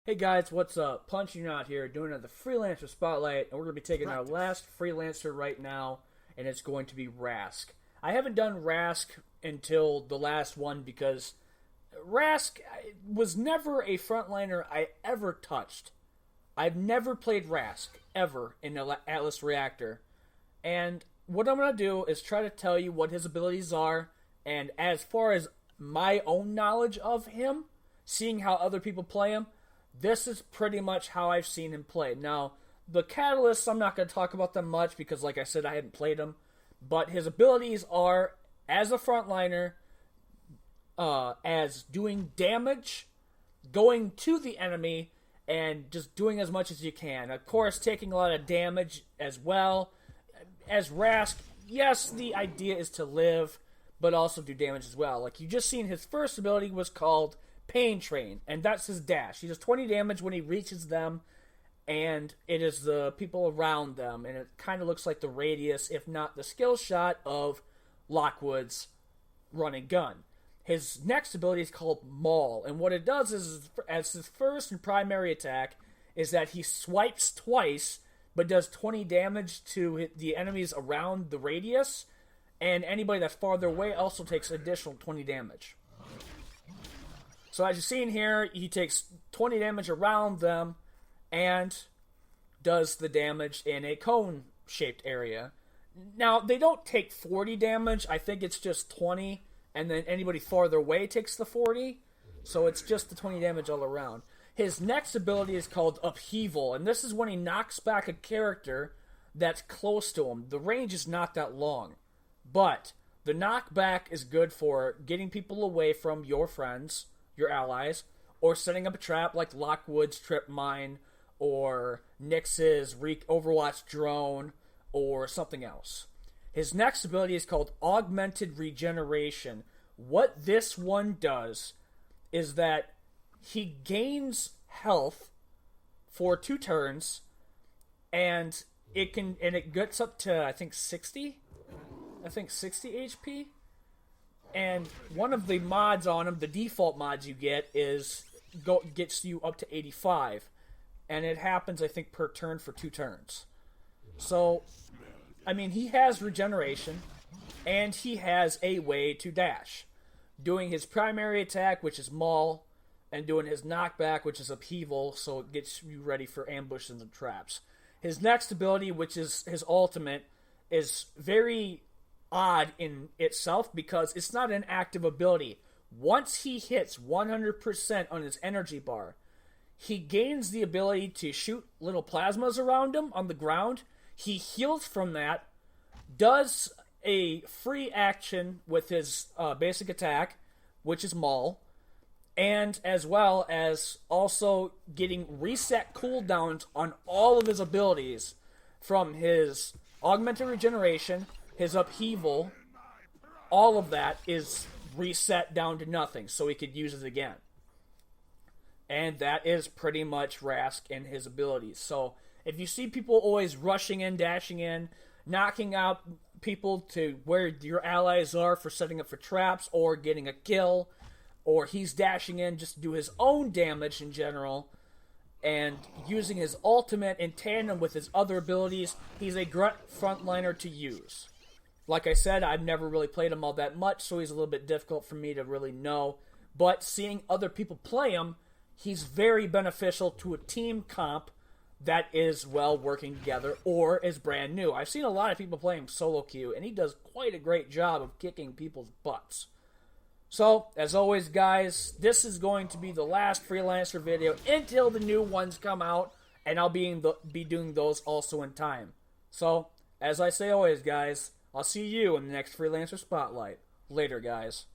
Hey guys, what's up? Punching out here, doing the Freelancer Spotlight, and we're going to be taking our last Freelancer right now, and it's going to be Rask. I haven't done Rask until the last one because Rask was never a frontliner I ever touched. I've never played Rask, ever, in the Atlas Reactor. And what I'm going to do is try to tell you what his abilities are, and as far as my own knowledge of him, seeing how other people play him, this is pretty much how I've seen him play. Now, the catalysts, I'm not going to talk about them much because, like I said, I hadn't played them. But his abilities are, as a frontliner, as doing damage, going to the enemy, and just doing as much as you can. Of course, taking a lot of damage as well. As Rask, yes, the idea is to live, but also do damage as well. Like, you just seen his first ability was called Pain Train, and that's his dash. He does 20 damage when he reaches them, and it is the people around them, and it kind of looks like the radius, if not the skill shot, of Lockwood's run and gun. His next ability is called Maul, and what it does is, as his first and primary attack, is that he swipes twice, but does 20 damage to the enemies around the radius, and anybody that's farther away also takes additional 20 damage. So as you've seen here, he takes 20 damage around them and does the damage in a cone-shaped area. Now, they don't take 40 damage. I think it's just 20, and then anybody farther away takes the 40. So it's just the 20 damage all around. His next ability is called Upheaval, and this is when he knocks back a character that's close to him. The range is not that long, but the knockback is good for getting people away from your friends, your allies, or setting up a trap like Lockwood's Trip Mine, or Nyx's Overwatch Drone, or something else. His next ability is called Augmented Regeneration. What this one does is that he gains health for 2 turns, and it gets up to, I think 60 HP. And one of the mods on him, the default mods you get, gets you up to 85. And it happens, I think, per turn for 2 turns. So, I mean, he has regeneration, and he has a way to dash. Doing his primary attack, which is Maul, and doing his knockback, which is Upheaval, so it gets you ready for ambushes and traps. His next ability, which is his ultimate, is very odd in itself because it's not an active ability. Once he hits 100% on his energy bar, he gains the ability to shoot little plasmas around him on the ground. He heals from that, does a free action with his basic attack, which is Maul, and as well as also getting reset cooldowns on all of his abilities from his Augmented Regeneration, his Upheaval. All of that is reset down to nothing, so he could use it again. And that is pretty much Rask and his abilities. So if you see people always rushing in, dashing in, knocking out people to where your allies are for setting up for traps or getting a kill, or he's dashing in just to do his own damage in general, and using his ultimate in tandem with his other abilities, he's a grunt frontliner to use. Like I said, I've never really played him all that much, so he's a little bit difficult for me to really know. But seeing other people play him, he's very beneficial to a team comp that is, well, working together or is brand new. I've seen a lot of people play him solo queue, and he does quite a great job of kicking people's butts. So, as always, guys, this is going to be the last Freelancer video until the new ones come out, and I'll be doing those also in time. So, as I say always, guys, I'll see you in the next Freelancer Spotlight. Later, guys.